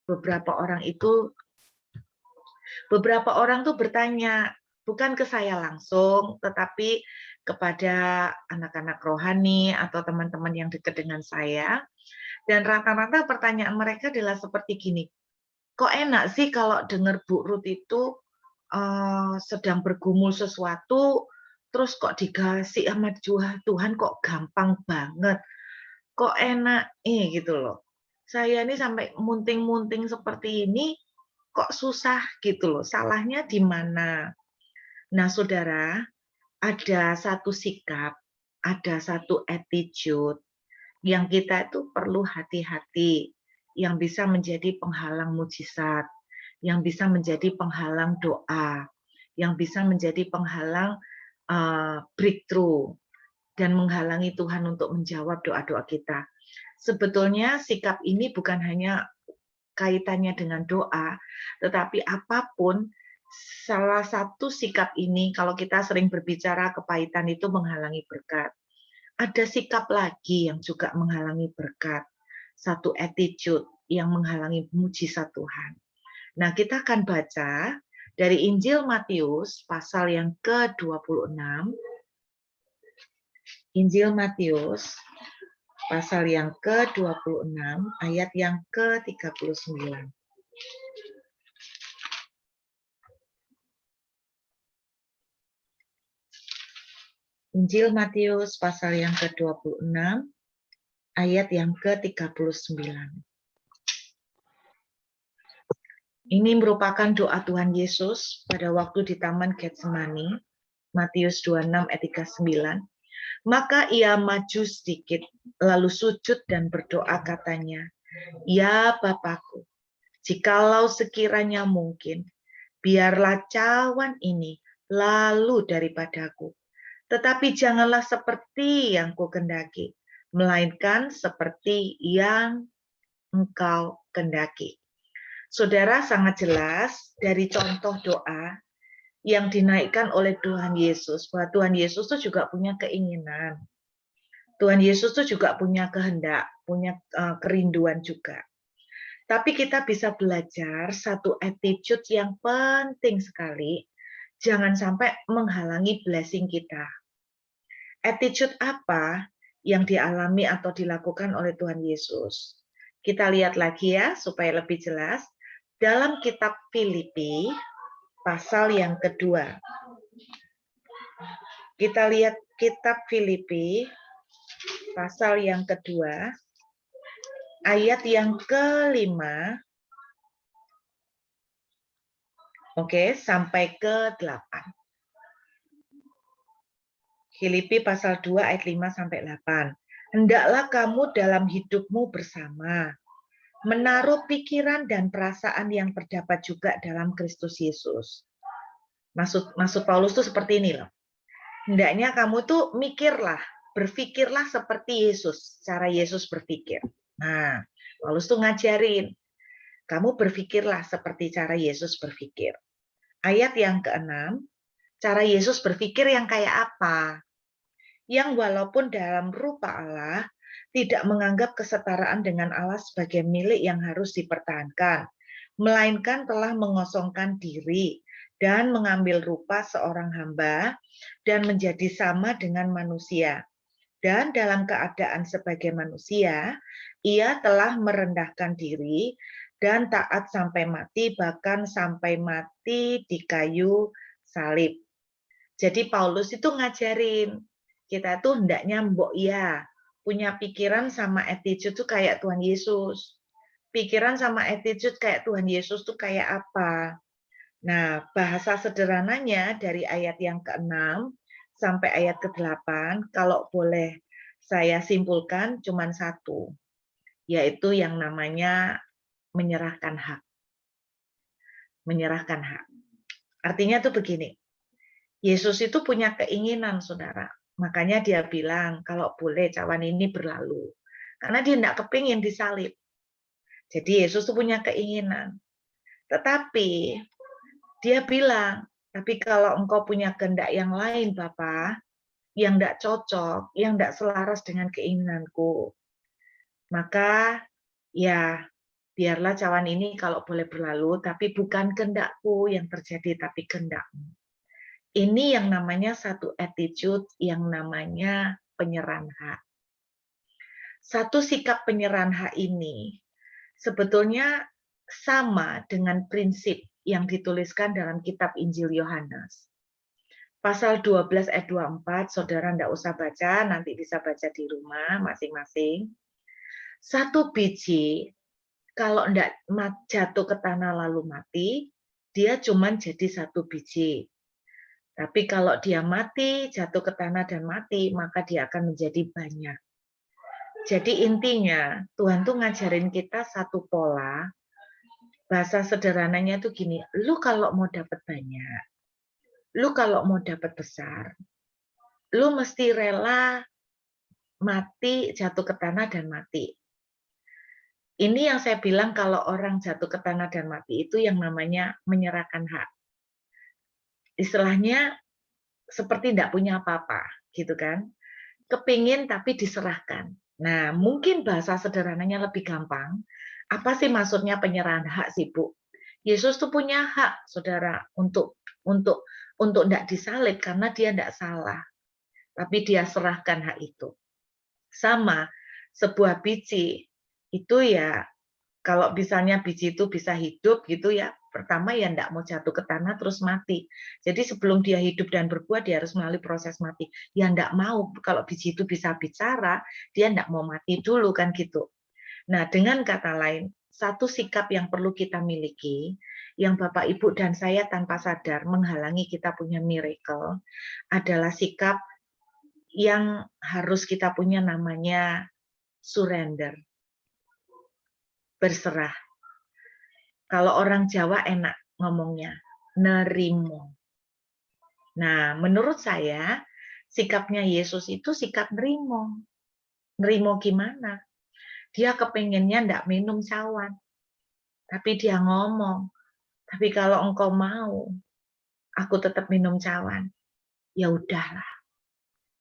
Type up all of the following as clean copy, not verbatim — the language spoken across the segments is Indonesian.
beberapa orang tuh bertanya, bukan ke saya langsung, tetapi kepada anak-anak rohani atau teman-teman yang dekat dengan saya. Dan rata-rata pertanyaan mereka adalah seperti gini, kok enak sih kalau dengar Bu Ruth itu sedang bergumul sesuatu, terus kok dikasih sama Tuhan kok gampang banget, kok enak, gitu loh. Saya ini sampai munting-munting seperti ini, kok susah gitu loh, salahnya di mana? Nah, saudara, ada satu sikap, ada satu attitude yang kita itu perlu hati-hati, yang bisa menjadi penghalang mujizat, yang bisa menjadi penghalang doa, yang bisa menjadi penghalang breakthrough, dan menghalangi Tuhan untuk menjawab doa-doa kita. Sebetulnya sikap ini bukan hanya kaitannya dengan doa, tetapi apapun, salah satu sikap ini, kalau kita sering berbicara kepahitan itu menghalangi berkat. Ada sikap lagi yang juga menghalangi berkat. Satu attitude yang menghalangi mujizat Tuhan. Nah, kita akan baca dari Injil Matius pasal yang ke-26. Injil Matius pasal yang ke-26 ayat yang ke-39. Injil Matius pasal yang ke-26 ayat yang ke-39. Ini merupakan doa Tuhan Yesus pada waktu di Taman Getsemani, Matius 26 ayat 39. Maka ia maju sedikit, lalu sujud dan berdoa katanya, "Ya Bapakku, jikalau sekiranya mungkin, biarlah cawan ini lalu daripadaku. Tetapi janganlah seperti yang kukendaki, melainkan seperti yang Engkau kendaki." Saudara, sangat jelas dari contoh doa yang dinaikkan oleh Tuhan Yesus, bahwa Tuhan Yesus itu juga punya keinginan. Tuhan Yesus itu juga punya kehendak, punya kerinduan juga. Tapi kita bisa belajar satu attitude yang penting sekali, jangan sampai menghalangi blessing kita. Attitude apa yang dialami atau dilakukan oleh Tuhan Yesus? Kita lihat lagi ya, supaya lebih jelas. Dalam kitab Filipi, pasal yang kedua. Kita lihat kitab Filipi, pasal yang kedua, ayat yang ke-5, sampai ke-8. Filipi pasal 2 ayat 5 sampai 8. Hendaklah kamu dalam hidupmu bersama, menaruh pikiran dan perasaan yang terdapat juga dalam Kristus Yesus. Maksud Paulus tuh seperti ini loh. Hendaknya kamu tuh berpikirlah seperti Yesus, cara Yesus berpikir. Nah, Paulus tuh ngajarin, kamu berpikirlah seperti cara Yesus berpikir. Ayat yang ke-6, cara Yesus berpikir yang kayak apa? Yang walaupun dalam rupa Allah, tidak menganggap kesetaraan dengan Allah sebagai milik yang harus dipertahankan, melainkan telah mengosongkan diri dan mengambil rupa seorang hamba dan menjadi sama dengan manusia. Dan dalam keadaan sebagai manusia, ia telah merendahkan diri dan taat sampai mati, bahkan sampai mati di kayu salib. Jadi Paulus itu ngajarin, kita tuh hendaknya punya pikiran sama attitude tuh kayak Tuhan Yesus. Pikiran sama attitude kayak Tuhan Yesus tuh kayak apa? Nah, bahasa sederhananya dari ayat yang ke-6 sampai ayat ke-8, kalau boleh saya simpulkan cuma satu, yaitu yang namanya menyerahkan hak. Menyerahkan hak. Artinya tuh begini, Yesus itu punya keinginan, saudara. Makanya dia bilang, kalau boleh cawan ini berlalu. Karena dia tidak kepingin disalib. Jadi Yesus itu punya keinginan. Tetapi dia bilang, tapi kalau engkau punya kehendak yang lain, Bapak, yang tidak cocok, yang tidak selaras dengan keinginanku, maka ya Biarlah cawan ini kalau boleh berlalu, tapi bukan kehendakku yang terjadi, tapi kehendakmu. Ini yang namanya satu attitude, yang namanya penyerahan hak. Satu sikap penyerahan hak ini sebetulnya sama dengan prinsip yang dituliskan dalam kitab Injil Yohanes. Pasal 12 ayat 24, saudara tidak usah baca, nanti bisa baca di rumah masing-masing. Satu biji, kalau tidak jatuh ke tanah lalu mati, dia cuma jadi satu biji. Tapi kalau dia mati, jatuh ke tanah dan mati, maka dia akan menjadi banyak. Jadi intinya, Tuhan tuh ngajarin kita satu pola, bahasa sederhananya tuh gini, lu kalau mau dapat banyak, lu kalau mau dapat besar, lu mesti rela mati, jatuh ke tanah dan mati. Ini yang saya bilang kalau orang jatuh ke tanah dan mati itu yang namanya menyerahkan hak. Istilahnya seperti tidak punya apa-apa, gitu kan. Kepingin tapi diserahkan. Nah, mungkin bahasa sederhananya lebih gampang. Apa sih maksudnya penyerahan hak sih, Bu? Yesus tuh punya hak, saudara, untuk tidak disalib karena dia tidak salah. Tapi dia serahkan hak itu. Sama, sebuah biji itu ya, kalau misalnya biji itu bisa hidup gitu ya, pertama ya enggak mau jatuh ke tanah terus mati. Jadi sebelum dia hidup dan berbuah, dia harus melalui proses mati. Ya enggak mau, kalau biji itu bisa bicara, dia enggak mau mati dulu kan gitu. Nah, dengan kata lain, satu sikap yang perlu kita miliki, yang Bapak, Ibu, dan saya tanpa sadar menghalangi kita punya miracle, adalah sikap yang harus kita punya namanya surrender, berserah. Kalau orang Jawa enak ngomongnya, nerimo. Nah, menurut saya, sikapnya Yesus itu sikap nerimo. Nerimo gimana? Dia kepengennya enggak minum cawan. Tapi dia ngomong, tapi kalau engkau mau, aku tetap minum cawan. Ya udahlah.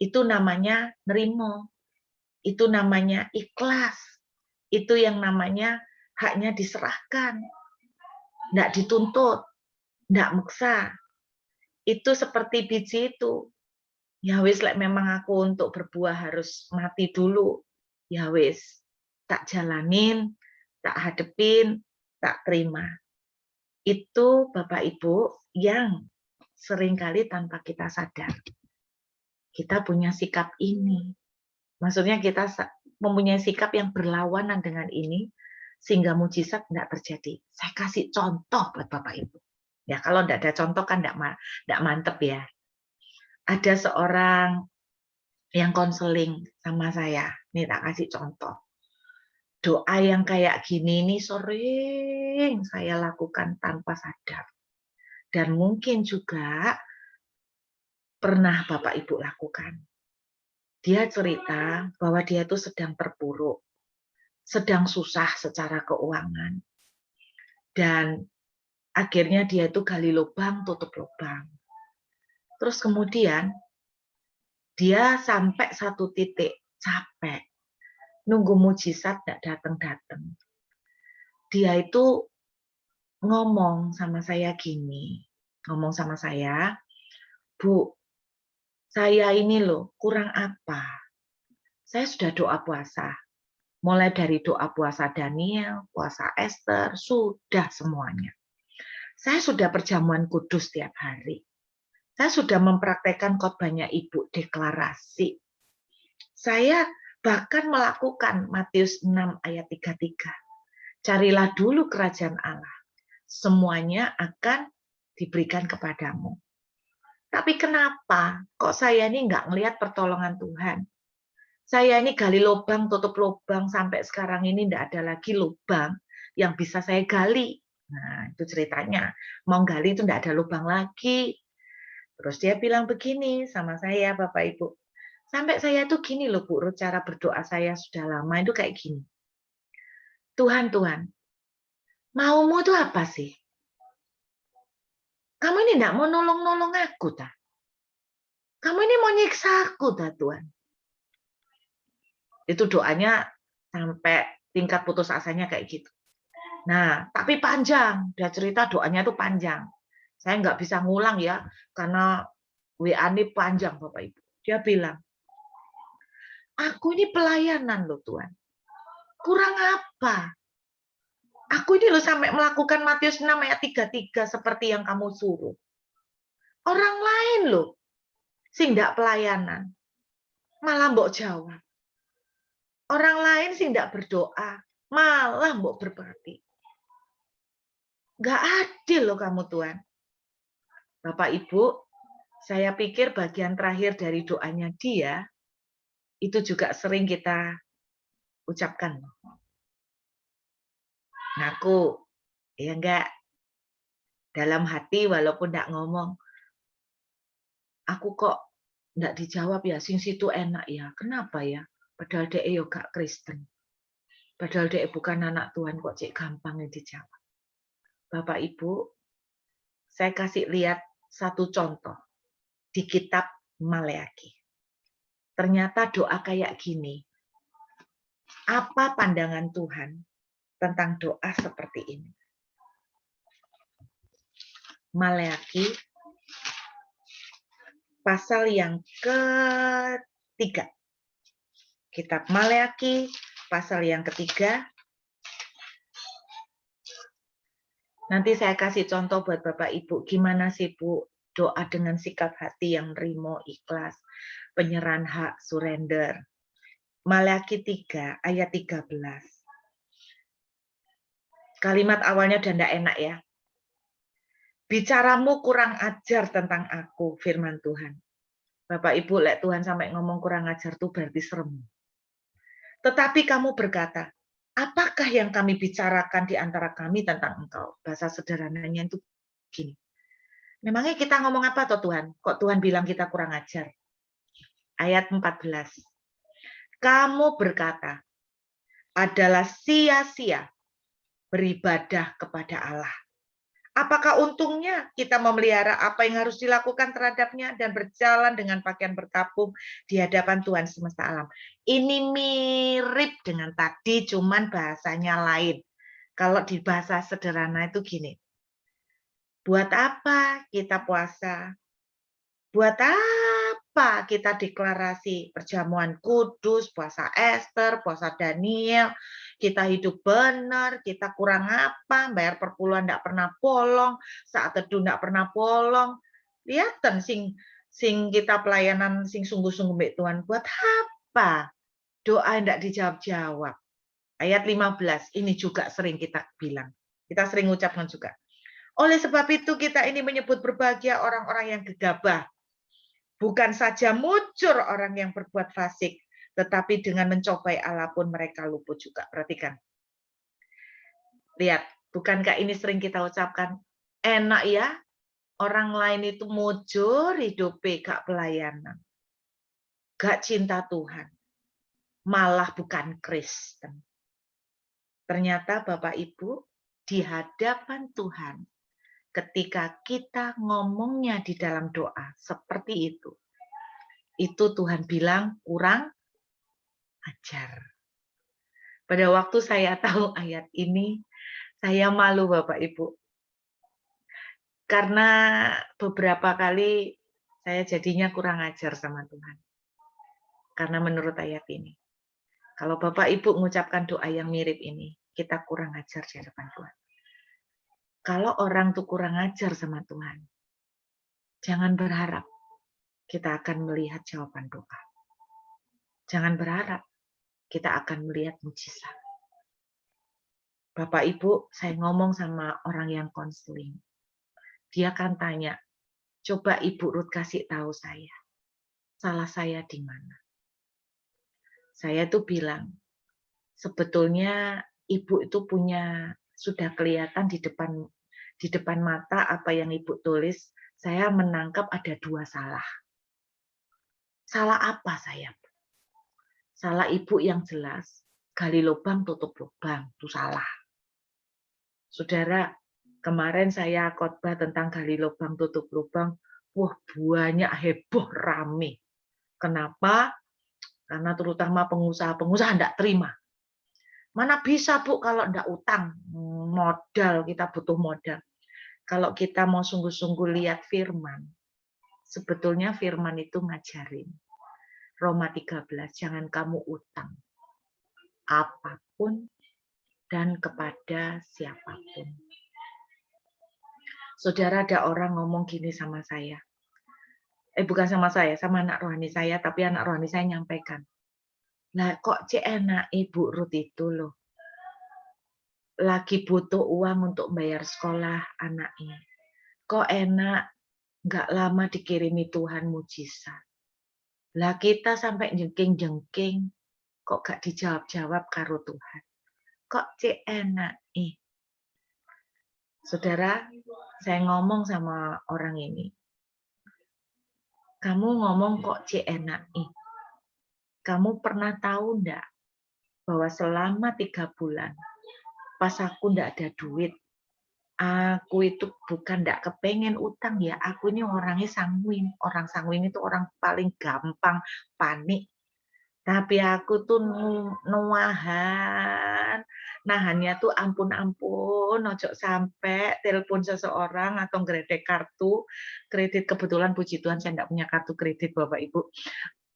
Itu namanya nerimo. Itu namanya ikhlas. Itu yang namanya haknya diserahkan. Enggak dituntut, enggak maksa. Itu seperti biji itu. Ya wis, lek memang aku untuk berbuah harus mati dulu. Ya wis, tak jalanin, tak hadepin, tak terima. Itu Bapak Ibu yang seringkali tanpa kita sadar. Kita punya sikap ini. Maksudnya kita mempunyai sikap yang berlawanan dengan ini, sehingga mujizat tidak terjadi. Saya kasih contoh buat Bapak Ibu. Ya, kalau tidak ada contoh kan tidak mantep ya. Ada seorang yang konseling sama saya. Nih tak kasih contoh. Doa yang kayak gini ini sering saya lakukan tanpa sadar. Dan mungkin juga pernah Bapak Ibu lakukan. Dia cerita bahwa dia itu sedang terpuruk, sedang susah secara keuangan. Dan akhirnya dia itu gali lubang, tutup lubang. Terus kemudian dia sampai satu titik, capek. Nunggu mujizat tidak datang-datang. Dia itu ngomong sama saya gini, Bu, saya ini loh kurang apa? Saya sudah doa puasa, mulai dari doa puasa Daniel, puasa Esther, sudah semuanya. Saya sudah perjamuan kudus tiap hari. Saya sudah mempraktekkan khotbahnya Ibu, deklarasi. Saya bahkan melakukan Matius 6 ayat 33. Carilah dulu kerajaan Allah. Semuanya akan diberikan kepadamu. Tapi kenapa kok saya ini nggak ngelihat pertolongan Tuhan? Saya ini gali lubang, tutup lubang, sampai sekarang ini nggak ada lagi lubang yang bisa saya gali. Nah, itu ceritanya. Mau gali itu nggak ada lubang lagi. Terus dia bilang begini sama saya, Bapak Ibu. Sampai saya tuh gini loh, Bu, cara berdoa saya sudah lama itu kayak gini. Tuhan, maumu itu apa sih? Kamu ini enggak mau nolong-nolong aku, tak? Kamu ini mau nyiksa aku, tak, Tuhan? Itu doanya sampai tingkat putus asanya kayak gitu. Nah, tapi panjang. Dia cerita doanya itu panjang. Saya nggak bisa ngulang ya, karena WA ini panjang Bapak Ibu. Dia bilang, aku ini pelayanan loh Tuhan. Kurang apa? Aku ini loh sampai melakukan Matius 6 ayat 33 seperti yang kamu suruh. Orang lain loh, sing ndak pelayanan. Malah mbok jawab. Orang lain sih ndak berdoa, malah mbok berbakti. Nggak adil loh kamu Tuhan. Bapak Ibu, saya pikir bagian terakhir dari doanya dia, itu juga sering kita ucapkan. Ngaku, ya enggak? Dalam hati walaupun enggak ngomong, aku kok enggak dijawab ya, sing situ enak ya. Kenapa ya? Padahal dia yo gak Kristen. Padahal dia bukan anak Tuhan kok cek gampang dijawab. Bapak Ibu, saya kasih lihat satu contoh di kitab Maleakhi. Ternyata doa kayak gini. Apa pandangan Tuhan tentang doa seperti ini? Maleakhi pasal yang ketiga. Kitab Maleakhi pasal yang ketiga. Nanti saya kasih contoh buat Bapak Ibu. Gimana sih Bu doa dengan sikap hati yang rimo, ikhlas, penyerahan hak, surrender. Maleakhi 3 ayat 13. Kalimat awalnya udah enggak enak ya. Bicaramu kurang ajar tentang aku, firman Tuhan. Bapak Ibu, lek Tuhan sampai ngomong kurang ajar tuh berarti serem. Tetapi kamu berkata, apakah yang kami bicarakan di antara kami tentang engkau? Bahasa sederhananya itu gini. Memangnya kita ngomong apa toh Tuhan? Kok Tuhan bilang kita kurang ajar? Ayat 14. Kamu berkata, adalah sia-sia beribadah kepada Allah. Apakah untungnya kita memelihara apa yang harus dilakukan terhadapnya dan berjalan dengan pakaian berkabung di hadapan Tuhan semesta alam? Ini mirip dengan tadi, cuman bahasanya lain. Kalau di bahasa sederhana itu gini. Buat apa kita puasa? Buat apa kita deklarasi perjamuan kudus, puasa Esther, puasa Daniel, kita hidup benar, kita kurang apa, bayar perpuluhan enggak pernah bolong, saat teduh enggak pernah bolong. Lihatan sing kita pelayanan sing sungguh-sungguh mbek Tuhan, buat apa? Doa enggak dijawab-jawab. Ayat 15, ini juga sering kita bilang. Kita sering ucapkan juga. Oleh sebab itu kita ini menyebut berbahagia orang-orang yang gegabah. Bukan saja mujur orang yang berbuat fasik, tetapi dengan mencobai Allah pun mereka luput juga. Perhatikan. Lihat, bukankah ini sering kita ucapkan, enak ya, orang lain itu mujur, hidupnya gak pelayanan. Gak cinta Tuhan. Malah bukan Kristen. Ternyata Bapak Ibu, di hadapan Tuhan, ketika kita ngomongnya di dalam doa seperti itu Tuhan bilang kurang ajar. Pada waktu saya tahu ayat ini, saya malu Bapak Ibu. Karena beberapa kali saya jadinya kurang ajar sama Tuhan. Karena menurut ayat ini. Kalau Bapak Ibu mengucapkan doa yang mirip ini, kita kurang ajar di hadapan Tuhan. Kalau orang tuh kurang ajar sama Tuhan, jangan berharap kita akan melihat jawaban doa. Jangan berharap kita akan melihat mujizat. Bapak Ibu, saya ngomong sama orang yang konseling. Dia kan tanya, coba Ibu Ruth kasih tahu saya, salah saya di mana? Saya tuh bilang, sebetulnya Ibu itu sudah kelihatan di depan mata apa yang Ibu tulis, saya menangkap ada 2 salah. Salah apa saya? Salah Ibu yang jelas, gali lubang tutup lubang, itu salah. Saudara, kemarin saya khotbah tentang gali lubang tutup lubang, wah banyak heboh rame. Kenapa? Karena terutama pengusaha-pengusaha tidak terima. Mana bisa Bu kalau ndak utang, modal, kita butuh modal. Kalau kita mau sungguh-sungguh lihat firman, sebetulnya firman itu ngajarin, Roma 13, jangan kamu utang apapun dan kepada siapapun. Saudara, ada orang ngomong gini sama saya. Bukan sama saya, sama anak rohani saya, tapi anak rohani saya nyampaikan. Lah kok enak Ibu Ruth itu loh. Lagi butuh uang untuk bayar sekolah anaknya. Kok enak, nggak lama dikirimi Tuhan mujizat. Lah kita sampai jengking-jengking, kok gak dijawab-jawab karo Tuhan. Kok enak Saudara, saya ngomong sama orang ini. Kamu ngomong kok enak Kamu pernah tahu enggak bahwa selama 3 bulan pas aku enggak ada duit, aku itu bukan enggak kepengen utang ya, aku ini orangnya sanguin. Orang sanguin itu orang paling gampang panik. Tapi aku tuh nuahan, nahannya tuh ampun-ampun, ojo sampai telepon seseorang atau ngredek kartu kredit. Kebetulan puji Tuhan saya enggak punya kartu kredit Bapak Ibu.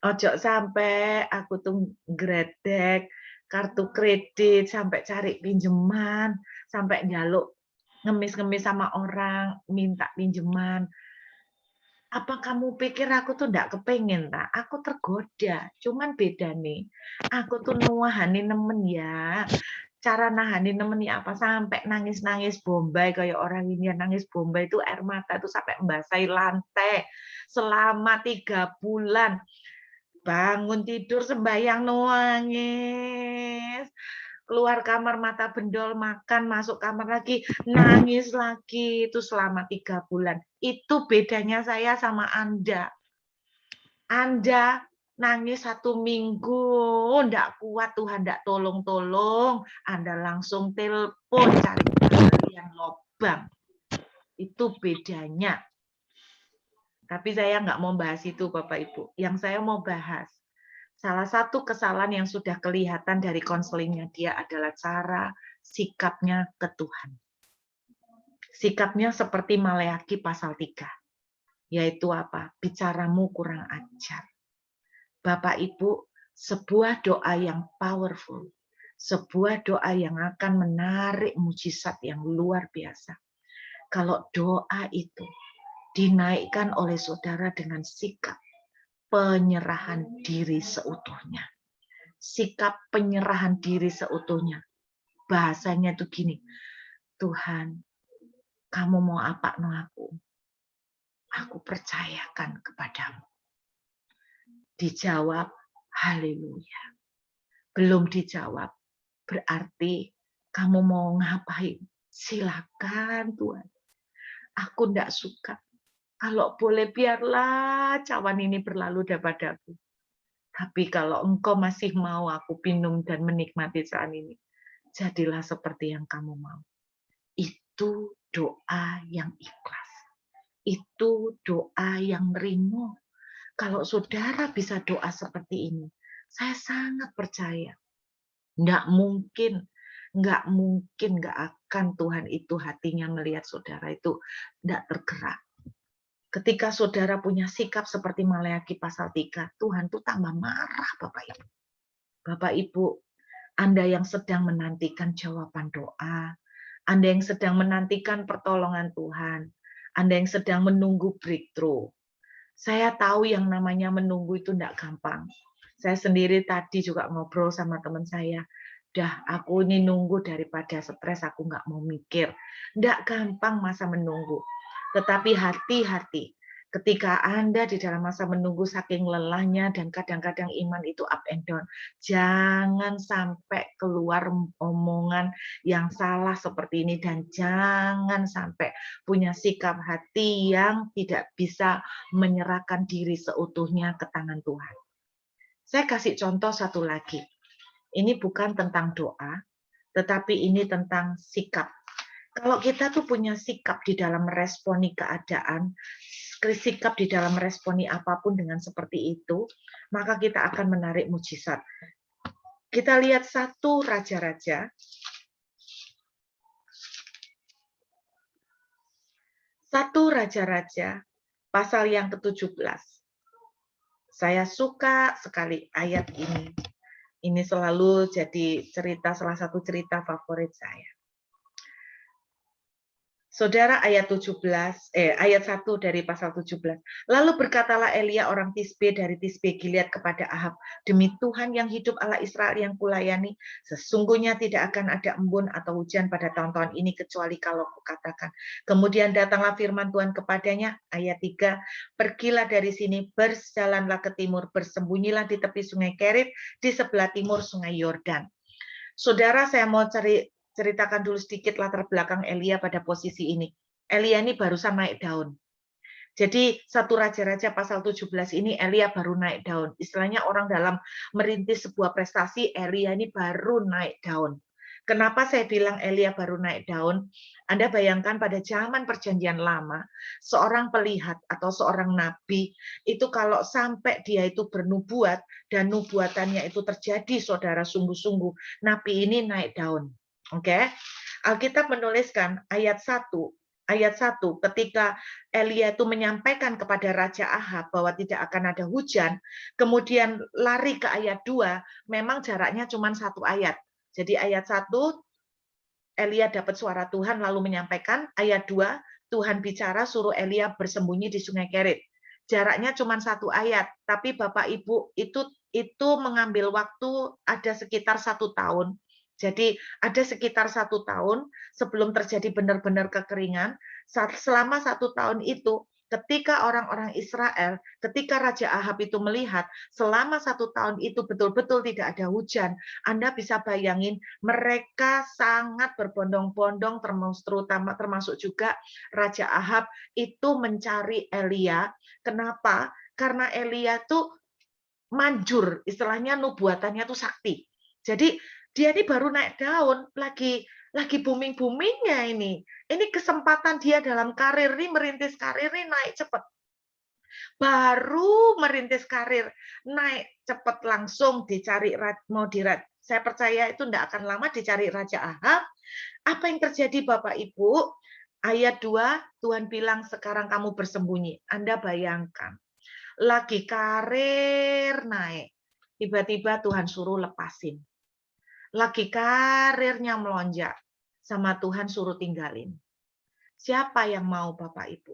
Ojo sampai aku tuh ngredek kartu kredit, sampai cari pinjaman, sampai njaluk ngemis-ngemis sama orang, minta pinjaman. Apa kamu pikir aku tuh ndak kepengen tak? Aku tergoda, cuman beda nih. Aku tuh nuahani nemen ya. Cara nahani nemen ya apa? Sampai nangis-nangis bombay kayak orang ini nangis bombay itu air mata itu sampai membasahi lantai selama 3 bulan. Bangun tidur sembahyang nangis. Keluar kamar mata bendol, makan, masuk kamar lagi, nangis lagi. Itu selama 3 bulan. Itu bedanya saya sama Anda. Anda nangis 1 minggu, ndak kuat, Tuhan ndak tolong-tolong, Anda langsung telepon cari kalian lobang. Itu bedanya. Tapi saya nggak mau bahas itu Bapak Ibu. Yang saya mau bahas, salah satu kesalahan yang sudah kelihatan dari konselingnya dia adalah cara sikapnya ke Tuhan. Sikapnya seperti Maleakhi pasal 3. Yaitu apa? Bicaramu kurang ajar. Bapak Ibu, sebuah doa yang powerful, sebuah doa yang akan menarik mujizat yang luar biasa. Kalau doa itu dinaikkan oleh saudara dengan sikap penyerahan diri seutuhnya. Sikap penyerahan diri seutuhnya. Bahasanya tuh gini, Tuhan, kamu mau apa no aku? Aku percayakan kepadamu. Dijawab, haleluya. Belum dijawab, berarti kamu mau ngapain? Silakan Tuhan. Aku enggak suka. Kalau boleh biarlah cawan ini berlalu daripadaku. Tapi kalau engkau masih mau aku minum dan menikmati saat ini, jadilah seperti yang kamu mau. Itu doa yang ikhlas. Itu doa yang rimo. Kalau saudara bisa doa seperti ini, saya sangat percaya. Nggak mungkin, nggak akan Tuhan itu hatinya melihat saudara itu nggak tergerak. Ketika saudara punya sikap seperti Maleakhi pasal 3, Tuhan tuh tambah marah Bapak Ibu. Bapak Ibu, Anda yang sedang menantikan jawaban doa, Anda yang sedang menantikan pertolongan Tuhan, Anda yang sedang menunggu breakthrough. Saya tahu yang namanya menunggu itu tidak gampang. Saya sendiri tadi juga ngobrol sama teman saya. Dah, aku ini nunggu daripada stres, aku nggak mau mikir. Nggak gampang masa menunggu. Tetapi hati-hati. Ketika Anda di dalam masa menunggu saking lelahnya dan kadang-kadang iman itu up and down, jangan sampai keluar omongan yang salah seperti ini dan jangan sampai punya sikap hati yang tidak bisa menyerahkan diri seutuhnya ke tangan Tuhan. Saya kasih contoh satu lagi. Ini bukan tentang doa, tetapi ini tentang sikap. Kalau kita tuh punya sikap di dalam meresponi keadaan, sikap di dalam meresponi apapun dengan seperti itu, maka kita akan menarik mujizat. Kita lihat 1 Raja-Raja. 1 Raja-Raja, pasal yang ke-17. Saya suka sekali ayat ini. Ini selalu jadi salah satu cerita favorit saya. Saudara, ayat 1 dari pasal 17. Lalu berkatalah Elia orang Tisbe dari Tisbe Gilead kepada Ahab, demi Tuhan yang hidup Allah Israel yang kulayani, sesungguhnya tidak akan ada embun atau hujan pada tahun-tahun ini kecuali kalau kukatakan. Kemudian datanglah firman Tuhan kepadanya, ayat 3, pergilah dari sini, berjalanlah ke timur, bersembunyilah di tepi sungai Kerit, di sebelah timur sungai Yordan. Saudara, saya mau ceritakan dulu sedikit latar belakang Elia pada posisi ini. Elia ini barusan naik daun. Jadi 1 Raja-Raja pasal 17 ini Elia baru naik daun. Istilahnya orang dalam merintis sebuah prestasi, Elia ini baru naik daun. Kenapa saya bilang Elia baru naik daun? Anda bayangkan pada zaman perjanjian lama, seorang pelihat atau seorang nabi, itu kalau sampai dia itu bernubuat, dan nubuatannya itu terjadi, saudara, sungguh-sungguh, nabi ini naik daun. Oke, Alkitab menuliskan ayat 1 ketika Elia itu menyampaikan kepada Raja Ahab bahwa tidak akan ada hujan, kemudian lari ke ayat 2, memang jaraknya cuma 1 ayat. Jadi ayat 1 Elia dapat suara Tuhan lalu menyampaikan, ayat 2 Tuhan bicara suruh Elia bersembunyi di sungai Kerit. Jaraknya cuma 1 ayat, tapi Bapak Ibu itu mengambil waktu ada sekitar 1 tahun. Jadi ada sekitar 1 tahun sebelum terjadi benar-benar kekeringan. Selama 1 tahun itu, ketika orang-orang Israel, ketika Raja Ahab itu melihat selama 1 tahun itu betul-betul tidak ada hujan, Anda bisa bayangin mereka sangat berbondong-bondong, termasuk juga Raja Ahab itu mencari Elia. Kenapa? Karena Elia tuh manjur, istilahnya nubuatannya tuh sakti. Jadi dia ini baru naik daun, lagi booming-boomingnya ini. Ini kesempatan dia dalam karir ini, merintis karir ini naik cepat. Baru merintis karir, naik cepat langsung dicari, saya percaya itu tidak akan lama dicari Raja Ahab. Apa yang terjadi Bapak Ibu? Ayat 2, Tuhan bilang sekarang kamu bersembunyi. Anda bayangkan, lagi karir naik, tiba-tiba Tuhan suruh lepasin. Lagi karirnya melonjak, sama Tuhan suruh tinggalin. Siapa yang mau Bapak Ibu?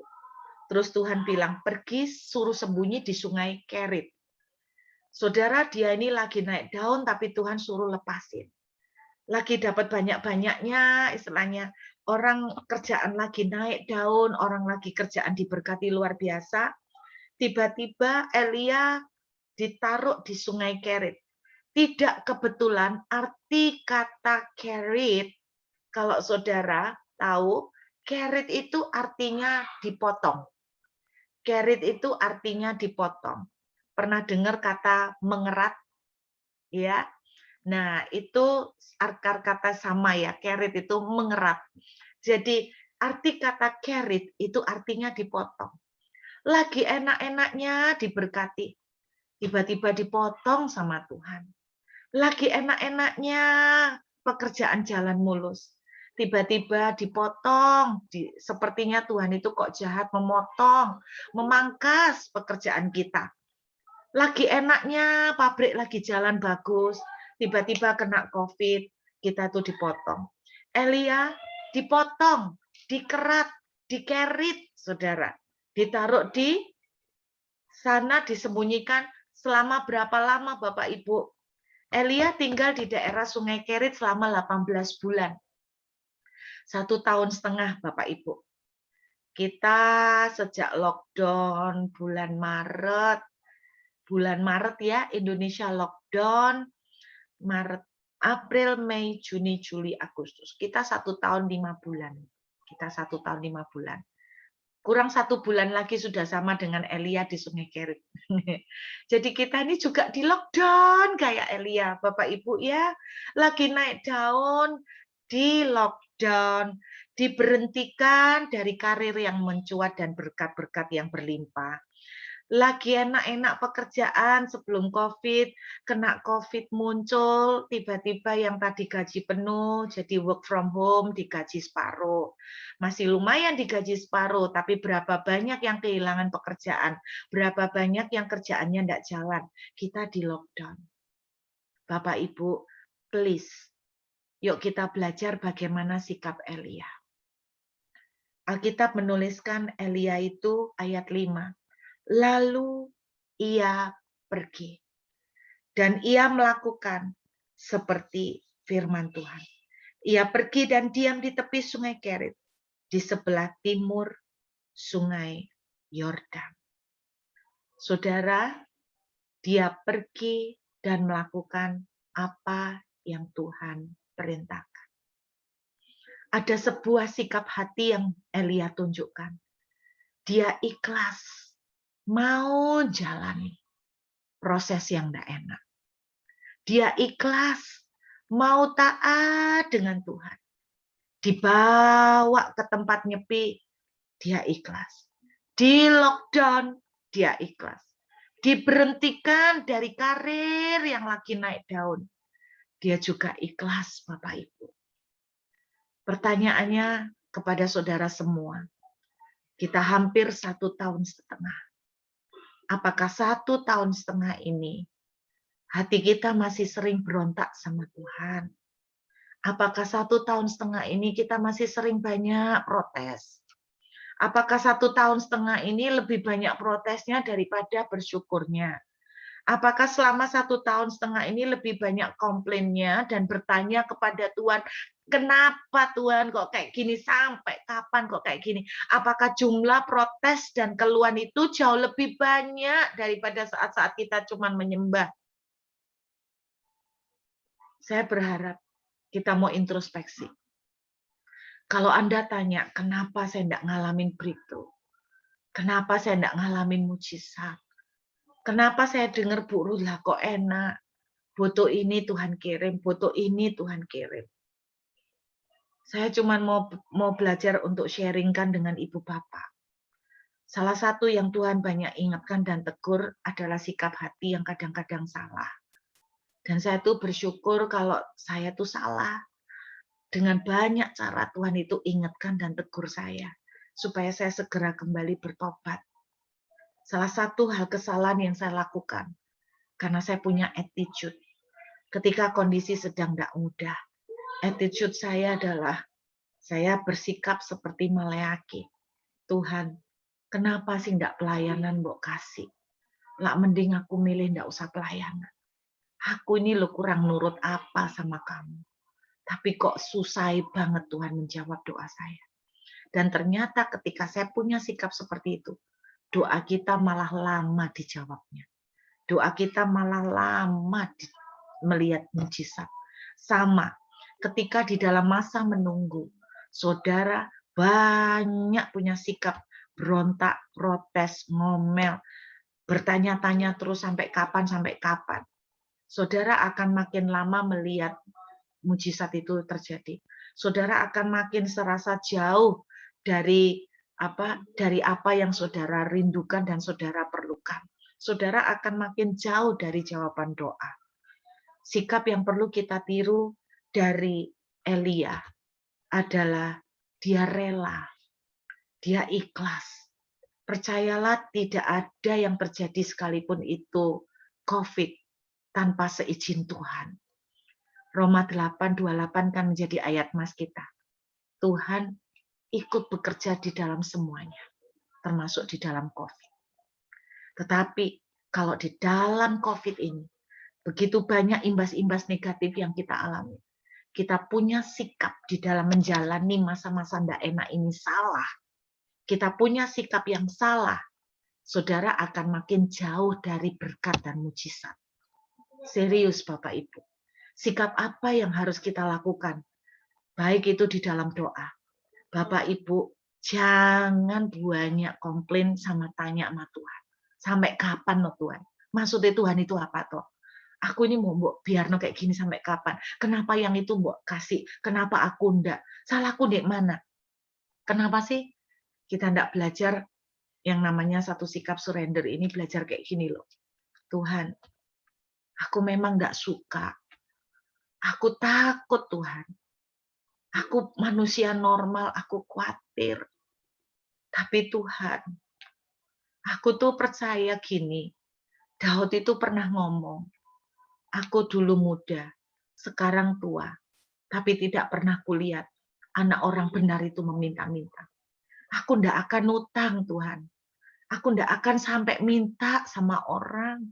Terus Tuhan bilang, pergi suruh sembunyi di sungai Kerit. Saudara, dia ini lagi naik daun, tapi Tuhan suruh lepasin. Lagi dapat banyak-banyaknya, istilahnya orang kerjaan lagi naik daun, orang lagi kerjaan diberkati luar biasa. Tiba-tiba Elia ditaruh di sungai Kerit. Tidak kebetulan arti kata Kerit, kalau saudara tahu, Kerit itu artinya dipotong. Kerit itu artinya dipotong. Pernah dengar kata mengerat? Ya. Nah, itu akar kata sama ya, kerit itu mengerat. Jadi, arti kata kerit itu artinya dipotong. Lagi enak-enaknya diberkati, tiba-tiba dipotong sama Tuhan. Lagi enak-enaknya pekerjaan jalan mulus, tiba-tiba dipotong. Sepertinya Tuhan itu kok jahat, memotong, memangkas pekerjaan kita. Lagi enaknya pabrik lagi jalan bagus, tiba-tiba kena COVID, kita tuh dipotong. Elia dipotong, dikerat, dikerit, saudara. Ditaruh di sana, disembunyikan selama berapa lama Bapak Ibu? Elia tinggal di daerah Sungai Kerit selama 18 bulan. 1,5 tahun Bapak Ibu. Kita sejak lockdown bulan Maret ya, Indonesia lockdown, Maret, April, Mei, Juni, Juli, Agustus. Kita 1 tahun 5 bulan. Kita 1 tahun 5 bulan. Kurang 1 bulan lagi sudah sama dengan Elia di Sungai Kerit. Jadi kita ini juga di lockdown kayak Elia, Bapak Ibu ya. Lagi naik daun, di lockdown, diberhentikan dari karir yang mencuat dan berkat-berkat yang berlimpah. lagi enak-enak pekerjaan sebelum COVID, kena COVID muncul, tiba-tiba yang tadi gaji penuh, jadi work from home, digaji separuh. Masih lumayan digaji separuh, tapi berapa banyak yang kehilangan pekerjaan, berapa banyak yang kerjaannya tidak jalan. Kita di lockdown. Bapak Ibu, please, yuk kita belajar bagaimana sikap Elia. Alkitab menuliskan Elia itu ayat 5. Lalu ia pergi. Dan ia melakukan seperti firman Tuhan. Ia pergi dan diam di tepi sungai Kerit, di sebelah timur sungai Yordan. Saudara, dia pergi dan melakukan apa yang Tuhan perintahkan. Ada sebuah sikap hati yang Elia tunjukkan. Dia ikhlas mau jalani proses yang tidak enak. Dia ikhlas, mau taat dengan Tuhan. Dibawa ke tempat nyepi, dia ikhlas. Di lockdown, dia ikhlas. Diberhentikan dari karir yang lagi naik daun, dia juga ikhlas, Bapak Ibu. Pertanyaannya kepada saudara semua, kita hampir 1,5 tahun. Apakah 1,5 tahun ini hati kita masih sering berontak sama Tuhan? Apakah 1,5 tahun ini kita masih sering banyak protes? Apakah 1,5 tahun ini lebih banyak protesnya daripada bersyukurnya? Apakah selama 1,5 tahun ini lebih banyak komplainnya dan bertanya kepada Tuhan, kenapa Tuhan kok kayak gini, sampai kapan kok kayak gini? Apakah jumlah protes dan keluhan itu jauh lebih banyak daripada saat-saat kita cuma menyembah? Saya berharap kita mau introspeksi. Kalau Anda tanya, kenapa saya tidak ngalamin breakthrough? Kenapa saya tidak ngalamin mujizat? Kenapa saya dengar Bu Ruth lah kok enak? Foto ini Tuhan kirim, foto ini Tuhan kirim. Saya cuma mau belajar untuk sharingkan dengan ibu bapak. Salah satu yang Tuhan banyak ingatkan dan tegur adalah sikap hati yang kadang-kadang salah. Dan saya tuh bersyukur kalau saya tuh salah. Dengan banyak cara Tuhan itu ingatkan dan tegur saya. Supaya saya segera kembali bertobat. Salah satu hal kesalahan yang saya lakukan. Karena saya punya attitude. Ketika kondisi sedang tidak mudah. Attitude saya adalah saya bersikap seperti Maleaki. Tuhan, kenapa sih tidak pelayanan mbok kasih? Lah mending aku milih tidak usah pelayanan. Aku ini lo kurang nurut apa sama kamu. Tapi kok susah banget Tuhan menjawab doa saya. Dan ternyata ketika saya punya sikap seperti itu, doa kita malah lama dijawabnya. Doa kita malah lama melihat mujizat. Sama, ketika di dalam masa menunggu, saudara banyak punya sikap berontak, protes, ngomel, bertanya-tanya terus sampai kapan. Saudara akan makin lama melihat mujizat itu terjadi. Saudara akan makin serasa jauh dari apa yang saudara rindukan dan saudara perlukan. Saudara akan makin jauh dari jawaban doa. Sikap yang perlu kita tiru dari Elia adalah dia rela, dia ikhlas. Percayalah tidak ada yang terjadi sekalipun itu COVID tanpa seizin Tuhan. Roma 8:28 kan menjadi ayat mas kita. Tuhan ikut bekerja di dalam semuanya, termasuk di dalam COVID. Tetapi kalau di dalam COVID ini, begitu banyak imbas-imbas negatif yang kita alami. Kita punya sikap di dalam menjalani masa-masa tidak enak ini salah. Kita punya sikap yang salah. Saudara akan makin jauh dari berkat dan mujizat. Serius Bapak Ibu. Sikap apa yang harus kita lakukan? Baik itu di dalam doa. Bapak Ibu, jangan banyak komplain sama tanya sama Tuhan. Sampai kapan loh Tuhan? Maksudnya Tuhan itu apa toh? Aku ini mau mbok biarno kayak gini sampai kapan? Kenapa yang itu mbok kasih? Kenapa aku ndak? Salahku di mana? Kenapa sih kita ndak belajar yang namanya satu sikap surrender ini belajar kayak gini loh. Tuhan, aku memang nggak suka. Aku takut Tuhan. Aku manusia normal, aku khawatir. Tapi Tuhan, aku tuh percaya gini. Daud itu pernah ngomong, aku dulu muda, sekarang tua, tapi tidak pernah kulihat anak orang benar itu meminta-minta. Aku ndak akan utang Tuhan. Aku ndak akan sampai minta sama orang.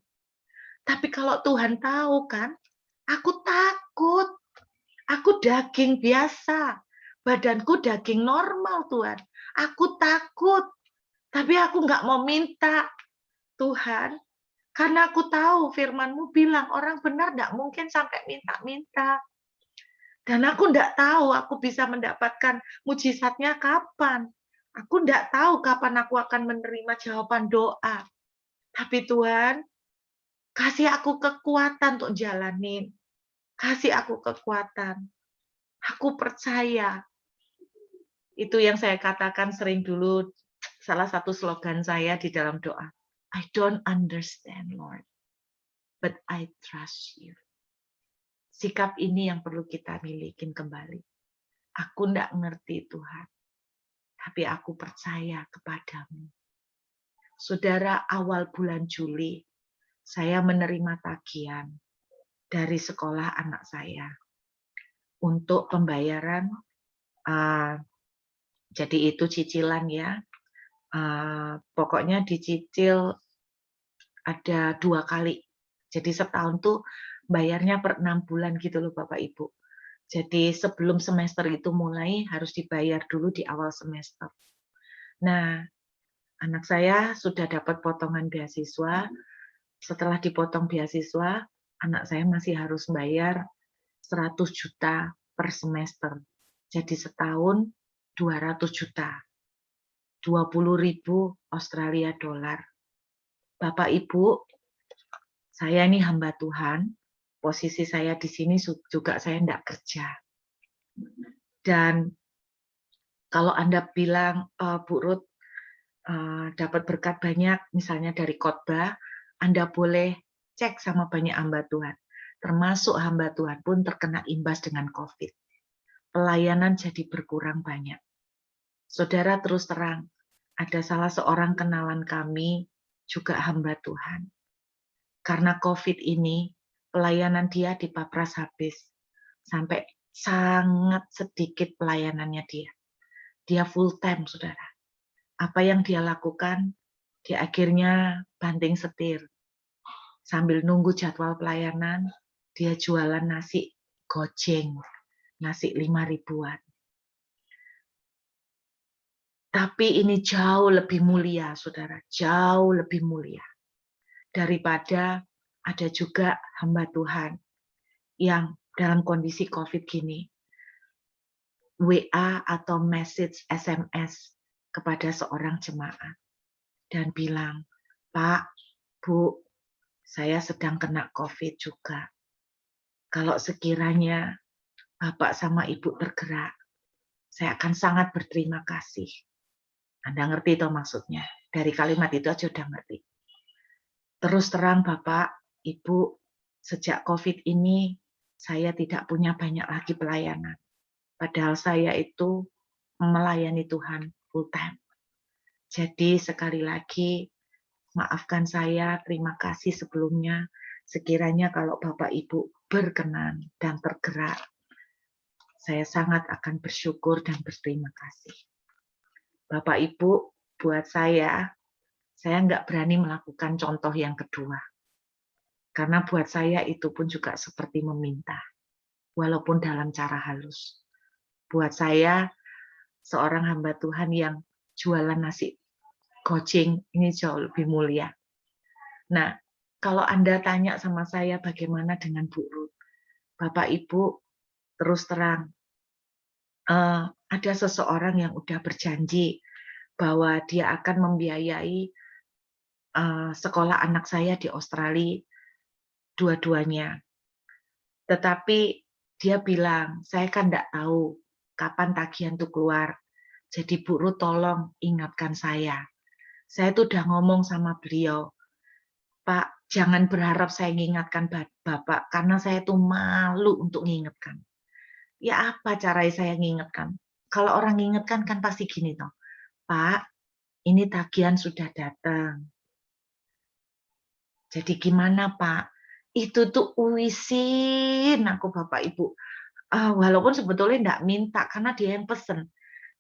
Tapi kalau Tuhan tahu kan, aku takut. Aku daging biasa. Badanku daging normal Tuhan. Aku takut. Tapi aku nggak mau minta Tuhan. Karena aku tahu firman-Mu bilang orang benar nggak mungkin sampai minta-minta. Dan aku nggak tahu aku bisa mendapatkan mujizatnya kapan. Aku nggak tahu kapan aku akan menerima jawaban doa. Tapi Tuhan, kasih aku kekuatan untuk jalanin. Kasih aku kekuatan. Aku percaya. Itu yang saya katakan sering dulu, salah satu slogan saya di dalam doa. I don't understand, Lord, but I trust you. Sikap ini yang perlu kita milikin kembali. Aku enggak ngerti Tuhan, tapi aku percaya kepadamu. Saudara, awal bulan Juli, saya menerima tagihan dari sekolah anak saya untuk pembayaran, jadi itu cicilan ya, pokoknya dicicil ada 2 kali. Jadi setahun tuh bayarnya per 6 bulan gitu loh Bapak Ibu. Jadi sebelum semester itu mulai harus dibayar dulu di awal semester. Nah, anak saya sudah dapat potongan beasiswa. Setelah dipotong beasiswa, anak saya masih harus bayar 100 juta per semester. Jadi setahun 200 juta. 20.000 Australia dolar. Bapak Ibu, saya ini hamba Tuhan. Posisi saya di sini juga saya enggak kerja. Dan kalau Anda bilang, Bu Ruth, dapat berkat banyak, misalnya dari khotbah, Anda boleh cek sama banyak hamba Tuhan. Termasuk hamba Tuhan pun terkena imbas dengan COVID. Pelayanan jadi berkurang banyak. Saudara terus terang, ada salah seorang kenalan kami, juga hamba Tuhan. Karena COVID ini, pelayanan dia dipapras habis. Sampai sangat sedikit pelayanannya dia. Dia full time, saudara. Apa yang dia lakukan, dia akhirnya banting setir. Sambil nunggu jadwal pelayanan, dia jualan nasi gojeng, nasi 5 ribuan. Tapi ini jauh lebih mulia, saudara. Jauh lebih mulia. Daripada ada juga hamba Tuhan yang dalam kondisi COVID gini, WA atau message SMS kepada seorang jemaat dan bilang, Pak, Bu, saya sedang kena COVID juga. Kalau sekiranya Bapak sama Ibu tergerak, saya akan sangat berterima kasih. Anda ngerti itu maksudnya? Dari kalimat itu aja udah ngerti. Terus terang Bapak, Ibu, sejak COVID ini saya tidak punya banyak lagi pelayanan. Padahal saya itu melayani Tuhan full time. Jadi sekali lagi, maafkan saya, terima kasih sebelumnya. Sekiranya kalau Bapak Ibu berkenan dan tergerak, saya sangat akan bersyukur dan berterima kasih. Bapak Ibu, buat saya nggak berani melakukan contoh yang kedua. Karena buat saya itu pun juga seperti meminta, walaupun dalam cara halus. Buat saya, seorang hamba Tuhan yang jualan nasi gojeng ini jauh lebih mulia. Nah, kalau Anda tanya sama saya bagaimana dengan Bu Ruth, Bapak Ibu terus terang, ada seseorang yang udah berjanji bahwa dia akan membiayai sekolah anak saya di Australia dua-duanya. Tetapi dia bilang, saya kan nggak tahu kapan tagihan itu keluar. Jadi Bu Ruth tolong ingatkan saya. Saya tuh udah ngomong sama beliau, "Pak, jangan berharap saya mengingatkan Bapak, karena saya tuh malu untuk mengingatkan." Ya apa cara saya ngingetkan? Kalau orang ngingetkan kan pasti gini toh, "Pak, ini tagihan sudah datang. Jadi gimana Pak?" Itu tuh uisin aku Bapak Ibu. Walaupun sebetulnya nggak minta karena dia yang pesen.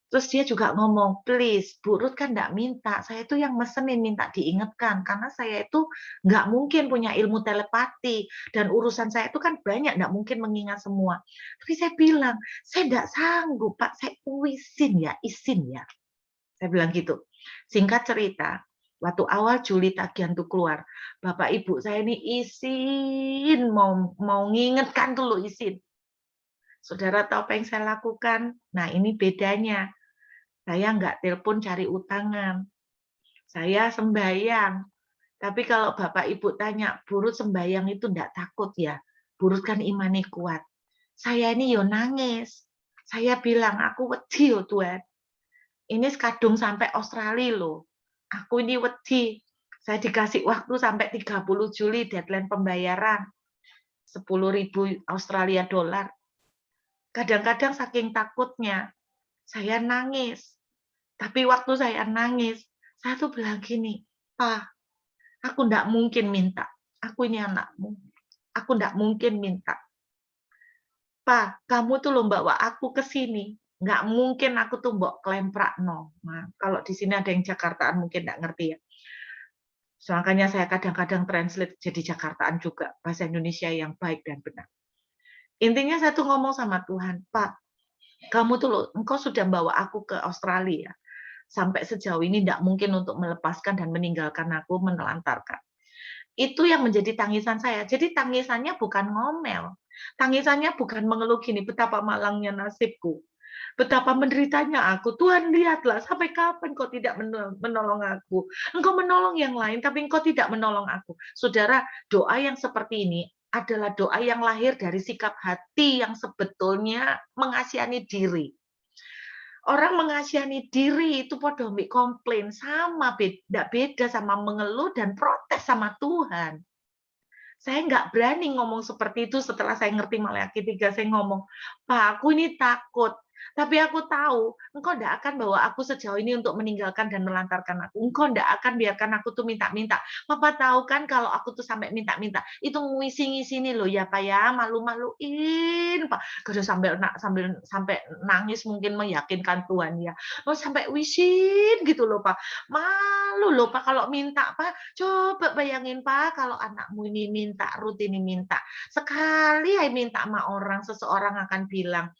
Terus dia juga ngomong, "Please, Bu Ruth kan nggak minta, saya itu yang mesenin minta diingatkan, karena saya itu nggak mungkin punya ilmu telepati, dan urusan saya itu kan banyak, nggak mungkin mengingat semua." Tapi saya bilang, "Saya nggak sanggup Pak, saya uisin ya, izin ya." Saya bilang gitu. Singkat cerita, waktu awal Juli tagihan tuh keluar, Bapak Ibu saya ini izin, mau mau ngingetkan dulu izin. Saudara tahu apa yang saya lakukan? Nah ini bedanya. Saya nggak telepon cari utangan, saya sembahyang. Tapi kalau Bapak Ibu tanya, "Bu Ruth sembahyang itu ndak takut ya?" Bu Ruth kan imannya kuat. Saya ini yo nangis. Saya bilang, "Aku wedi yo Tuhan. Ini kadung sampai Australia loh. Aku ini wedi." Saya dikasih waktu sampai 30 Juli deadline pembayaran. 10.000 Australia dolar. Kadang-kadang saking takutnya, saya nangis. Tapi waktu saya nangis, saya tuh bilang gini, "Pa, aku ndak mungkin minta. Aku ini anakmu. Aku ndak mungkin minta. Pa, kamu tuh loh bawa aku ke sini. Nggak mungkin aku tuh mbok klemprakno." Nah, kalau di sini ada yang Jakartaan mungkin nggak ngerti ya. So, makanya saya kadang-kadang translate jadi Jakartaan juga, bahasa Indonesia yang baik dan benar. Intinya saya tuh ngomong sama Tuhan, "Pak, kamu tuh loh, engkau sudah bawa aku ke Australia. Sampai sejauh ini tidak mungkin untuk melepaskan dan meninggalkan aku, menelantarkan." Itu yang menjadi tangisan saya. Jadi tangisannya bukan ngomel, tangisannya bukan mengeluh gini, "Betapa malangnya nasibku, betapa menderitanya aku. Tuhan lihatlah, sampai kapan kau tidak menolong aku. Engkau menolong yang lain, tapi engkau tidak menolong aku." Saudara, doa yang seperti ini adalah doa yang lahir dari sikap hati yang sebetulnya mengasihani diri. Orang mengasihani diri itu podo mbek komplain, sama ndak beda sama mengeluh dan protes sama Tuhan. Saya nggak berani ngomong seperti itu setelah saya ngerti Maleakhi 3, saya ngomong, "Pak, aku ini takut, tapi aku tahu Engkau ndak akan bawa aku sejauh ini untuk meninggalkan dan melantarkan aku. Engkau ndak akan biarkan aku tuh minta-minta. Papa tahu kan kalau aku tuh sampai minta-minta, itu ngisi-ngisini loh ya, Pak, ya, malu-maluin, Pak." Terus sambil sampai nangis mungkin meyakinkan Tuhan ya. Oh, sampai wisin gitu loh, Pak. Malu loh, Pak, kalau minta, Pak. Coba bayangin Pak, kalau anakmu ini minta, Ruth ini minta. Sekali aja minta sama orang, seseorang akan bilang,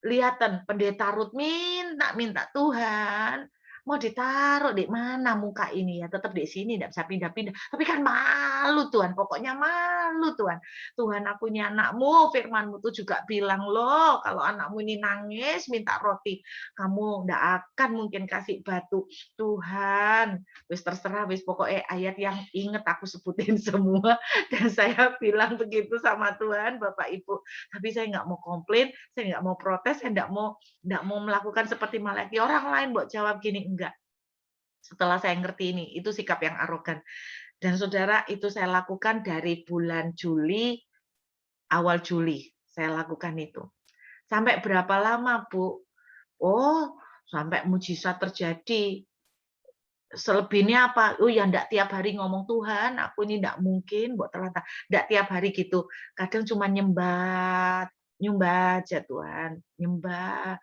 "Lihatan pendeta Ruth minta, Tuhan, mau ditaruh di mana muka ini ya? Tetap di sini, nggak bisa pindah-pindah." Tapi kan malu Tuhan, pokoknya malu Tuhan. "Tuhan, aku ini anakmu, firman-Mu tuh juga bilang loh, kalau anakmu ini nangis minta roti, kamu nggak akan mungkin kasih batu." Tuhan, wis terserah, wis pokoknya ayat yang inget aku sebutin semua, dan saya bilang begitu sama Tuhan, Bapak Ibu. Tapi saya nggak mau komplain, saya nggak mau protes, saya nggak mau melakukan seperti Maleakhi orang lain buat jawab gini, enggak. Setelah saya ngerti ini, itu sikap yang arogan. Dan saudara, itu saya lakukan dari bulan Juli, awal Juli, saya lakukan itu. Sampai berapa lama, Bu? Oh, sampai mujizat terjadi. Selebihnya apa? Oh ya enggak tiap hari ngomong, "Tuhan, aku ini enggak mungkin buat terlantar." Enggak tiap hari gitu. Kadang cuma nyembah, nyembah aja Tuhan, nyembah.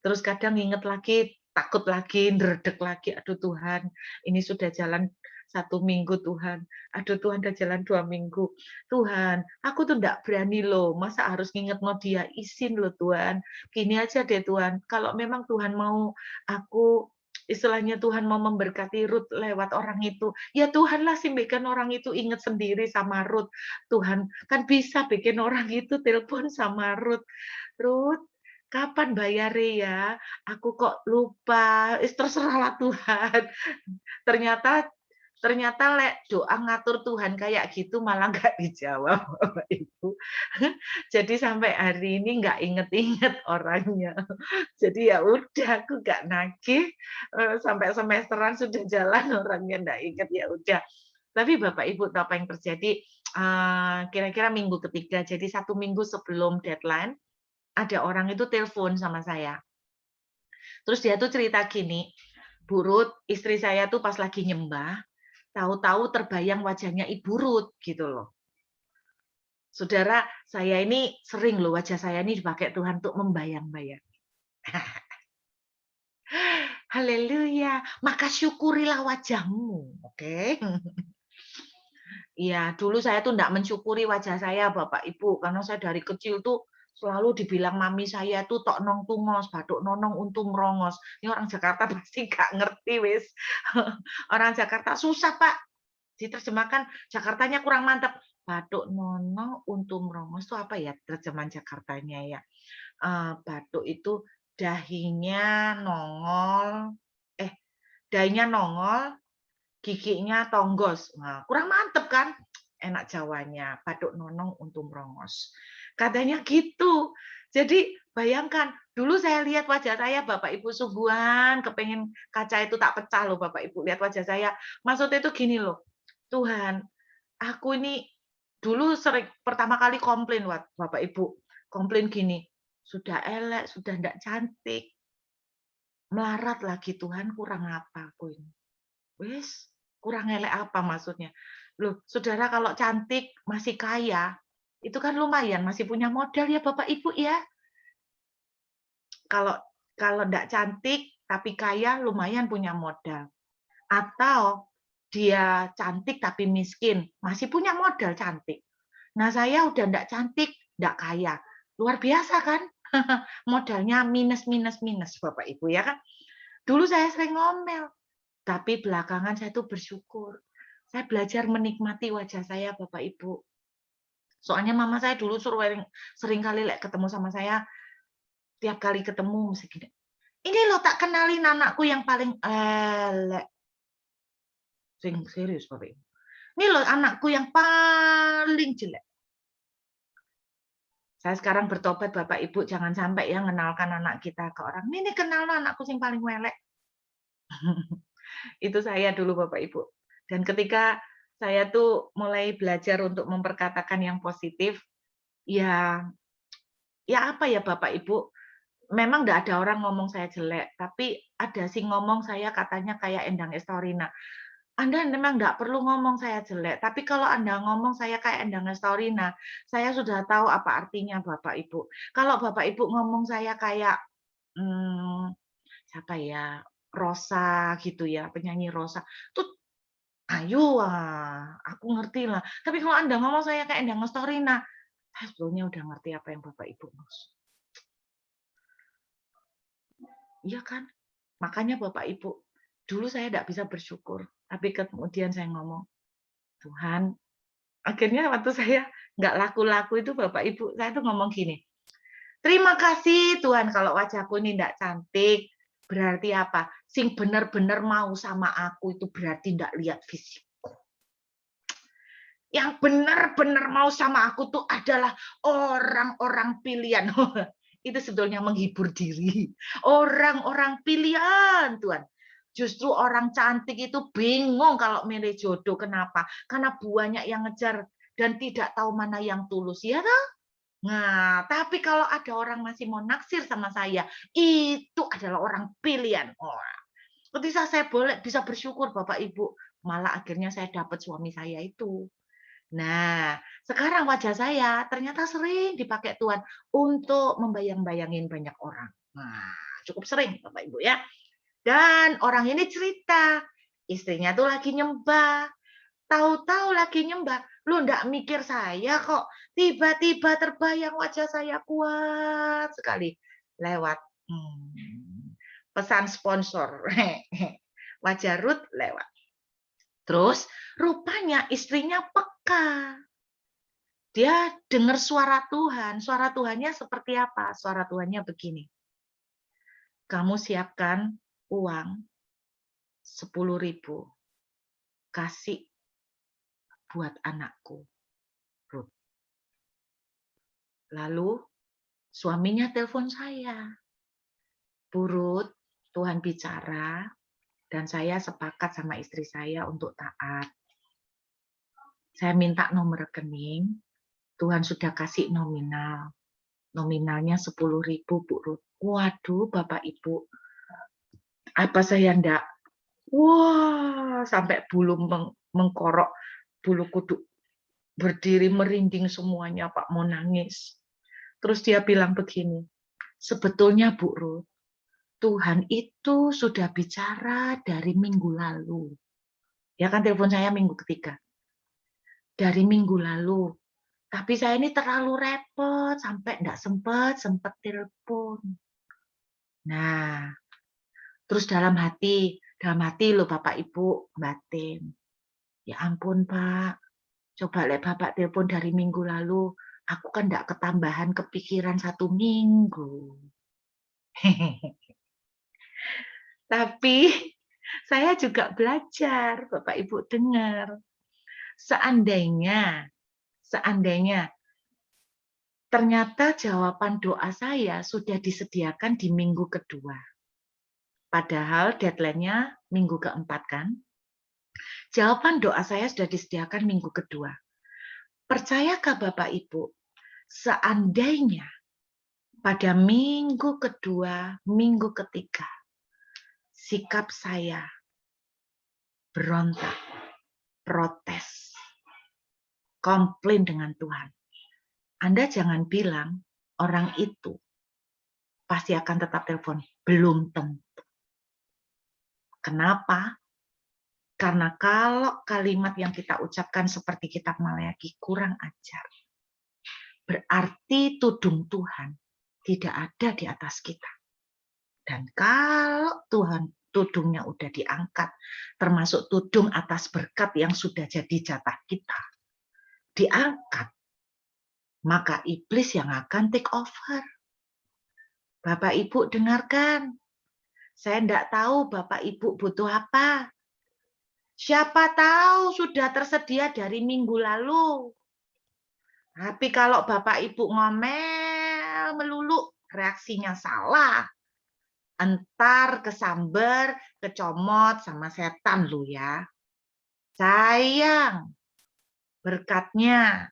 Terus kadang nginget lagi, takut lagi, ndredeg lagi, "Aduh Tuhan, ini sudah jalan 1 minggu Tuhan. Aduh Tuhan, udah jalan 2 minggu. Tuhan, aku tuh ndak berani loh, masa harus ngingetno dia, izin loh Tuhan. Gini aja deh Tuhan, kalau memang Tuhan mau aku istilahnya Tuhan mau memberkati Ruth lewat orang itu, ya Tuhanlah sih bikin orang itu ingat sendiri sama Ruth. Tuhan kan bisa bikin orang itu telepon sama Ruth, "Ruth, kapan bayarnya ya? Aku kok lupa." Terserahlah Tuhan. Ternyata Ternyata doa ngatur Tuhan kayak gitu malah nggak dijawab Bapak Ibu. Jadi sampai hari ini nggak inget-inget orangnya. Jadi ya udah aku nggak nagih, sampai semesteran sudah jalan orangnya nggak inget, ya udah. Tapi Bapak Ibu tahu apa yang terjadi, kira-kira minggu ketiga, jadi 1 minggu sebelum deadline, ada orang itu telepon sama saya. Terus dia tuh cerita gini, "Bu Ruth, istri saya tuh pas lagi nyembah, tahu-tahu terbayang wajahnya Ibu Ruth," gitu loh. Saudara, saya ini sering loh wajah saya ini dipakai Tuhan untuk membayang-bayang. Haleluya, maka syukurilah wajahmu, oke? Iya, dulu saya tuh enggak mensyukuri wajah saya, Bapak Ibu, karena saya dari kecil tuh selalu dibilang mami saya tuh tok nong tungos, bathuk nonong untung rongos. Ini orang Jakarta pasti nggak ngerti wis. Orang Jakarta susah, Pak. Diterjemahkan Jakartanya kurang mantap. Bathuk nonong untung rongos itu apa ya terjemahan Jakartanya ya? Bathuk itu dahinya nongol, eh dahinya nongol, giginya tonggos. Nah, kurang mantep kan? Enak Jawanya, bathuk nonong untung rongos. Katanya gitu. Jadi bayangkan, dulu saya lihat wajah saya, Bapak Ibu sungguhan kepengen kaca itu tak pecah loh Bapak Ibu, lihat wajah saya. Maksudnya itu gini loh, Tuhan, aku ini dulu sering pertama kali komplain Bapak Ibu, komplain gini, sudah elek, sudah enggak cantik, melarat lagi Tuhan kurang apa aku ini? Wis, kurang elek apa maksudnya? Loh, saudara kalau cantik, masih kaya, itu kan lumayan, masih punya modal ya Bapak Ibu ya. Kalau kalau ndak cantik, tapi kaya, lumayan punya modal. Atau dia cantik tapi miskin, masih punya modal cantik. Nah, saya udah ndak cantik, ndak kaya. Luar biasa kan? Modalnya minus minus minus Bapak Ibu ya kan? Dulu saya sering ngomel. Tapi belakangan saya tuh bersyukur. Saya belajar menikmati wajah saya, Bapak Ibu. Soalnya mama saya dulu sering kali ketemu sama saya, tiap kali ketemu mesti gini, "Ini loh tak kenalin anakku yang paling" elek. Serius, Bapak Ibu. "Ini loh anakku yang paling jelek." Saya sekarang bertobat Bapak Ibu, jangan sampai ya mengenalkan anak kita ke orang, "Nih kenal lo anakku yang paling welek." Itu saya dulu Bapak Ibu. Dan ketika saya tuh mulai belajar untuk memperkatakan yang positif, ya ya apa ya Bapak Ibu, memang nggak ada orang ngomong saya jelek, tapi ada sih ngomong saya katanya kayak Endang Estorina. Anda memang nggak perlu ngomong saya jelek, tapi kalau Anda ngomong saya kayak Endang Estorina, saya sudah tahu apa artinya Bapak Ibu. Kalau Bapak Ibu ngomong saya kayak, siapa ya, Rosa gitu ya, penyanyi Rosa, tuh ayo, aku ngerti lah. Tapi kalau Anda ngomong saya kayak Endang Estorina, saya sebetulnya udah ngerti apa yang Bapak Ibu maksud. Iya kan? Makanya Bapak Ibu, dulu saya tidak bisa bersyukur, tapi kemudian saya ngomong, Tuhan, akhirnya waktu saya nggak laku-laku itu Bapak Ibu, saya tuh ngomong gini, terima kasih Tuhan kalau wajahku ini tidak cantik, berarti apa? Sing bener-bener mau sama aku itu berarti tidak lihat fisik. Yang benar-benar mau sama aku tuh adalah orang-orang pilihan. Itu sebetulnya menghibur diri. Orang-orang pilihan, Tuhan. Justru orang cantik itu bingung kalau milih jodoh. Kenapa? Karena banyak yang ngejar dan tidak tahu mana yang tulus. Ya kan? Nah, tapi kalau ada orang masih mau naksir sama saya, itu adalah orang pilihan. Wah, ketika saya boleh bisa bersyukur Bapak Ibu, malah akhirnya saya dapat suami saya itu. Nah, sekarang wajah saya ternyata sering dipakai Tuhan untuk membayang-bayangin banyak orang. Nah, cukup sering Bapak Ibu ya. Dan orang ini cerita, istrinya tuh lagi nyembah. Tahu-tahu lagi nyembah, lu ndak mikir saya kok. Tiba-tiba terbayang wajah saya kuat sekali lewat pesan sponsor. Wajah Ruth lewat. Terus rupanya istrinya peka. Dia dengar suara Tuhan. Suara Tuhannya seperti apa? Suara Tuhannya begini. Kamu siapkan uang 10.000 kasih buat anakku, Ruth. Lalu suaminya telepon saya, Bu Ruth, Tuhan bicara, dan saya sepakat sama istri saya untuk taat. Saya minta nomor rekening, Tuhan sudah kasih nominal. Nominalnya 10.000, Bu Ruth. Waduh, Bapak Ibu, apa saya ndak? Wah, sampai bulu mengkorok, bulu kuduk berdiri merinding semuanya, Pak, mau nangis. Terus dia bilang begini, sebetulnya Bu Ruth, Tuhan itu sudah bicara dari minggu lalu. Ya kan telepon saya minggu ketiga. Dari minggu lalu. Tapi saya ini terlalu repot sampai enggak sempat telepon. Nah, terus dalam hati loh Bapak Ibu batin. Ya ampun Pak, coba lihat Bapak telepon dari minggu lalu, aku kan enggak ketambahan kepikiran 1 minggu. Tapi saya juga belajar, Bapak Ibu dengar. Seandainya ternyata jawaban doa saya sudah disediakan di minggu kedua. Padahal deadline-nya minggu keempat kan. Jawaban doa saya sudah disediakan minggu kedua. Percayakah Bapak Ibu, seandainya pada minggu kedua, minggu ketiga, sikap saya berontak, protes, komplain dengan Tuhan. Anda jangan bilang orang itu pasti akan tetap telepon. Belum tentu. Kenapa? Karena kalau kalimat yang kita ucapkan seperti kitab Maleakhi kurang ajar, berarti tudung Tuhan tidak ada di atas kita. Dan kalau Tuhan tudungnya udah diangkat, termasuk tudung atas berkat yang sudah jadi jatah kita, diangkat, maka iblis yang akan take over. Bapak Ibu dengarkan, saya tidak tahu Bapak Ibu butuh apa. Siapa tahu sudah tersedia dari minggu lalu. Tapi kalau Bapak Ibu ngomel melulu, reaksinya salah. Entar kesamber, kecomot sama setan lu ya. Sayang berkatnya.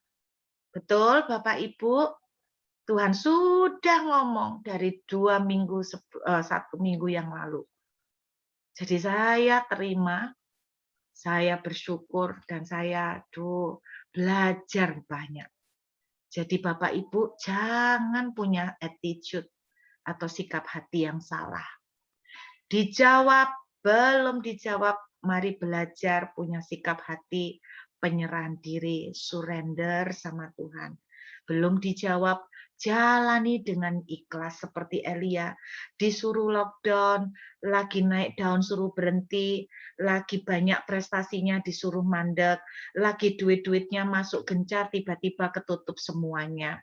Betul Bapak Ibu? Tuhan sudah ngomong dari 1 minggu yang lalu. Jadi saya terima, saya bersyukur, dan saya belajar banyak. Jadi Bapak Ibu jangan punya attitude atau sikap hati yang salah. Dijawab, belum dijawab, mari belajar punya sikap hati penyerahan diri, surrender sama Tuhan. Belum dijawab, jalani dengan ikhlas seperti Elia. Disuruh lockdown, lagi naik daun suruh berhenti, lagi banyak prestasinya disuruh mandek, lagi duit-duitnya masuk gencar, tiba-tiba ketutup semuanya.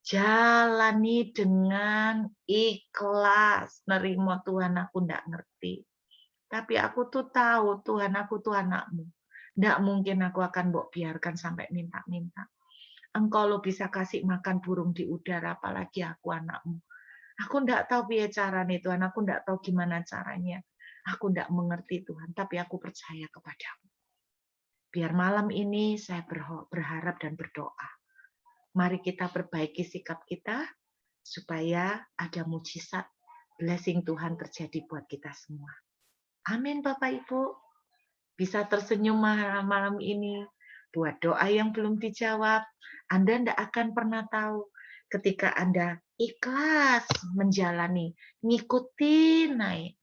Jalani dengan ikhlas. Nerima Tuhan, aku enggak ngerti. Tapi aku tuh tahu Tuhan, aku tuh anakmu. Enggak mungkin aku akan mbok biarkan sampai minta-minta. Engkau lo bisa kasih makan burung di udara, apalagi aku anakmu. Aku enggak tahu piye caranya Tuhan, aku enggak tahu gimana caranya. Aku enggak mengerti Tuhan, tapi aku percaya kepadamu. Biar malam ini saya berharap dan berdoa. Mari kita perbaiki sikap kita, supaya ada mujizat, blessing Tuhan terjadi buat kita semua. Amin Bapak Ibu. Bisa tersenyum malam ini, buat doa yang belum dijawab. Anda tidak akan pernah tahu ketika Anda ikhlas menjalani, ngikuti naik.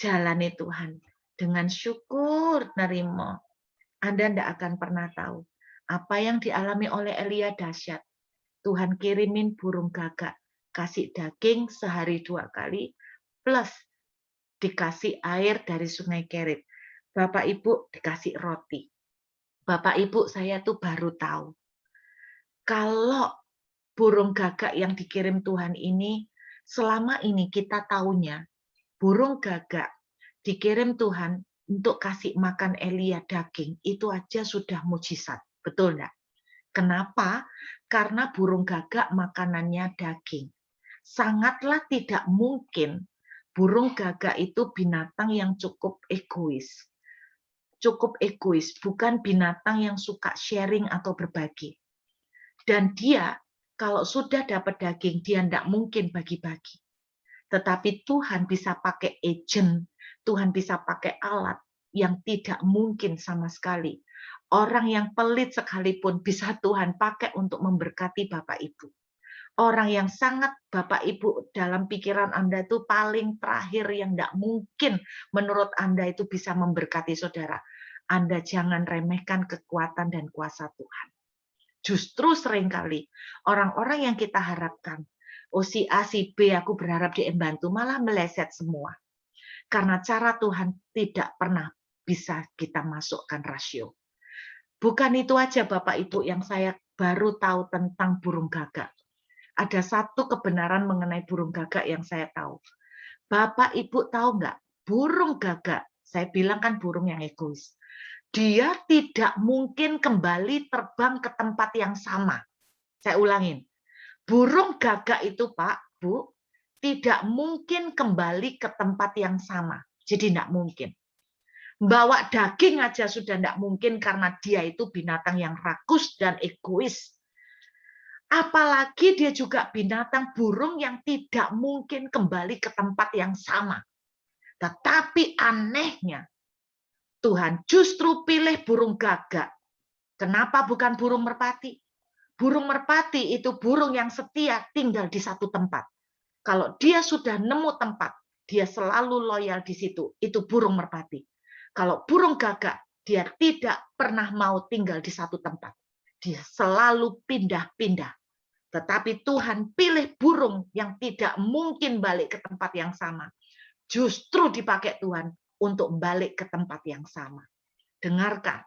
Jalani Tuhan dengan syukur, nerimo. Anda tidak akan pernah tahu apa yang dialami oleh Elia dahsyat. Tuhan kirimin burung gagak, kasih daging sehari 2 kali, plus dikasih air dari sungai Kerit. Bapak Ibu dikasih roti. Bapak Ibu saya tuh baru tahu. Kalau burung gagak yang dikirim Tuhan ini, selama ini kita taunya burung gagak dikirim Tuhan untuk kasih makan Elia daging, itu aja sudah mujizat. Betul enggak? Kenapa? Karena burung gagak makanannya daging. Sangatlah tidak mungkin burung gagak itu binatang yang cukup egois. Cukup egois, bukan binatang yang suka sharing atau berbagi. Dan dia, kalau sudah dapat daging, dia tidak mungkin bagi-bagi. Tetapi Tuhan bisa pakai agent, Tuhan bisa pakai alat yang tidak mungkin sama sekali. Orang yang pelit sekalipun bisa Tuhan pakai untuk memberkati Bapak Ibu. Orang yang sangat Bapak Ibu dalam pikiran Anda itu paling terakhir yang tidak mungkin menurut Anda itu bisa memberkati saudara. Anda jangan remehkan kekuatan dan kuasa Tuhan. Justru seringkali orang-orang yang kita harapkan, oh si A, si B, aku berharap dia membantu, malah meleset semua. Karena cara Tuhan tidak pernah bisa kita masukkan rasio. Bukan itu aja Bapak Ibu yang saya baru tahu tentang burung gagak. Ada satu kebenaran mengenai burung gagak yang saya tahu. Bapak Ibu tahu nggak? Burung gagak, saya bilang kan burung yang egois. Dia tidak mungkin kembali terbang ke tempat yang sama. Saya ulangin. Burung gagak itu, Pak, Bu, tidak mungkin kembali ke tempat yang sama. Jadi tidak mungkin. Bawa daging aja sudah tidak mungkin karena dia itu binatang yang rakus dan egois. Apalagi dia juga binatang burung yang tidak mungkin kembali ke tempat yang sama. Tetapi anehnya, Tuhan justru pilih burung gagak. Kenapa bukan burung merpati? Burung merpati itu burung yang setia tinggal di satu tempat. Kalau dia sudah nemu tempat, dia selalu loyal di situ. Itu burung merpati. Kalau burung gagak, dia tidak pernah mau tinggal di satu tempat. Dia selalu pindah-pindah. Tetapi Tuhan pilih burung yang tidak mungkin balik ke tempat yang sama. Justru dipakai Tuhan untuk balik ke tempat yang sama. Dengarkan,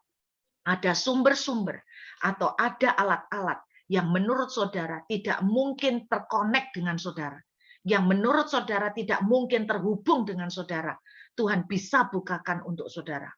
ada sumber-sumber atau ada alat-alat yang menurut saudara tidak mungkin terkonek dengan saudara. Yang menurut saudara tidak mungkin terhubung dengan saudara. Tuhan bisa bukakan untuk saudara.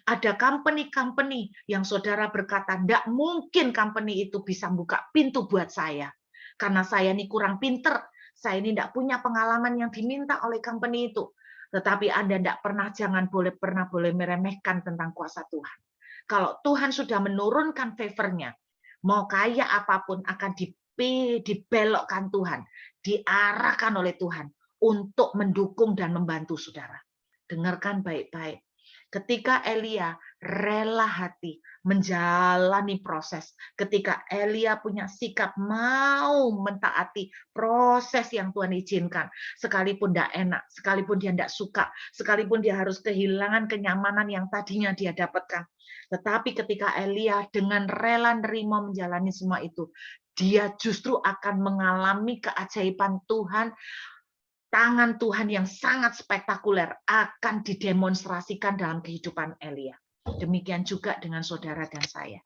Ada company-company yang saudara berkata, tidak mungkin company itu bisa buka pintu buat saya. Karena saya ini kurang pinter, saya ini tidak punya pengalaman yang diminta oleh company itu. Tetapi Anda tidak pernah, jangan pernah boleh meremehkan tentang kuasa Tuhan. Kalau Tuhan sudah menurunkan favor-nya, mau kaya apapun akan dibelokkan Tuhan, diarahkan oleh Tuhan untuk mendukung dan membantu saudara. Dengarkan baik-baik. Ketika Elia rela hati menjalani proses, ketika Elia punya sikap mau mentaati proses yang Tuhan izinkan, sekalipun tidak enak, sekalipun dia tidak suka, sekalipun dia harus kehilangan kenyamanan yang tadinya dia dapatkan. Tetapi ketika Elia dengan rela nerima menjalani semua itu, dia justru akan mengalami keajaiban Tuhan. Tangan Tuhan yang sangat spektakuler akan didemonstrasikan dalam kehidupan Elia. Demikian juga dengan saudara dan saya.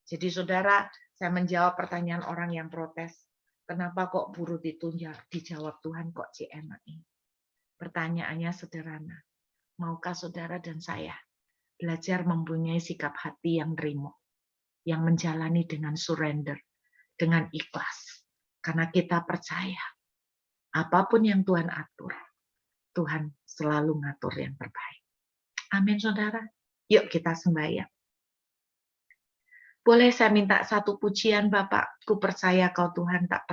Jadi saudara, saya menjawab pertanyaan orang yang protes. Kenapa kok buru ditunjuk? Dijawab Tuhan kok enak ini. Pertanyaannya sederhana. Maukah saudara dan saya belajar mempunyai sikap hati yang nerimo, yang menjalani dengan surrender, dengan ikhlas. Karena kita percaya apapun yang Tuhan atur, Tuhan selalu ngatur yang terbaik. Amin, saudara. Yuk kita sembahyang. Boleh saya minta satu pujian, Bapak? Ku percaya kau Tuhan tak